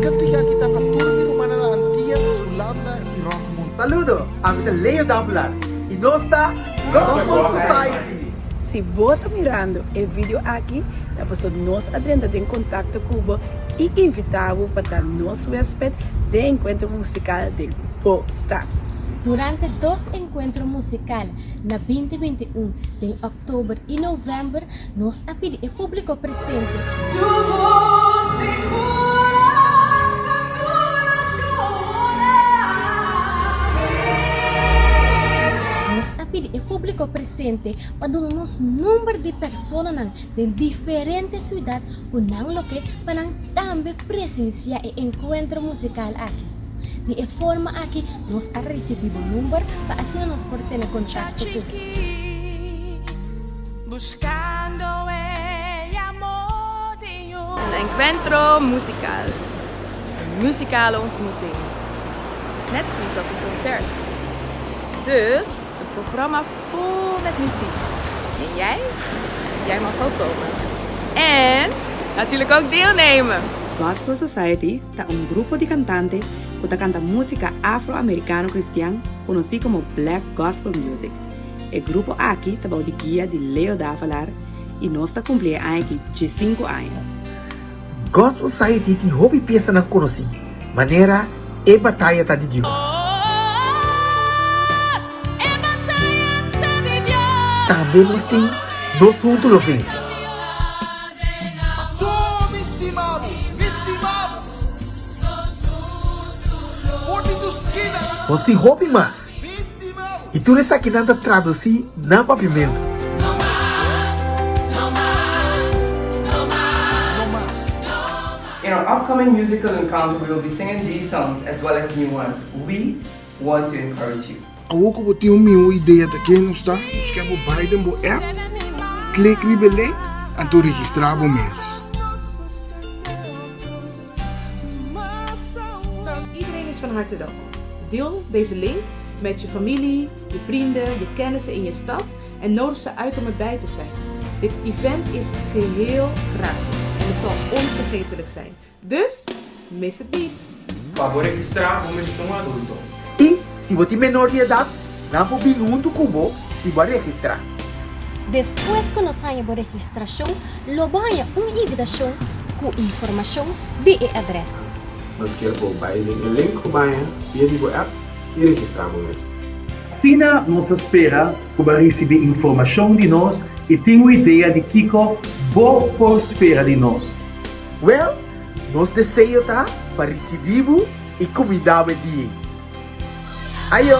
Ketika kita paturmi rumana na Antillas, Sulanda y Rockmund. Saludo, amita Leo Damplar e nossa Gospel Society. Se você está mirando o vídeo aqui, tá passando nós adentro de contato Cuba e invitá-lo para dar nosso respeito de encontro musical de Staff. Durante dos encontros musicais na 2021 de outubro e novembro, nós pedimos ao público presente para dar-nos número de pessoas de diferentes cidades para também presenciar o encontro musical aqui. De forma aqui, nós recebemos um número para assim nós poder ter contato com buscando el amor de Dios. Een encuentro musical. Een muzikale ontmoeting. Dus net zoiets als een concert. Dus een programma vol met muziek. En jij mag ook komen. En natuurlijk ook deelnemen. Gospel Society é grupo de cantantes que canta música afro-americano cristiana, conhecido como Black Gospel Music. O grupo aqui está de guia de Leo Damplar e nós está cumprindo aqui de 5 anos. Gospel Society tem hobby peça na conheci, maneira e batalha tá de Deus. Também nós tem dois juntos lo vence. Nós tem hobby mais. E tudo isso aqui nada traduzir na pavimento. In our upcoming musical encounter, we will be singing these songs as well as new ones. We want to encourage you. Ako ko tem uma ideia daqui, não está? Nós queremos Biden bo app, clique no belém, e tu registrar o mês. Iedereen is van harte welkom. Deel deze link met je familie, je vrienden, je kennissen in je stad en nodig ze uit om erbij te zijn. Dit event is geheel gratis en het zal onvergetelijk zijn. Dus mis het niet. Para registrar, vamos um adulto. E se você menor de idade, não pode vir junto com se vai registrar. Depois que nós saímos da registração, lobanya uma invitação com informação de adresse. Nós queremos o link via a app e registramos mesmo. Sina nos espera para receber informação de nós e tem uma ideia de Kiko boa por espera de nós. Well, nós desejamos para receber e convidar o dia. Ayo!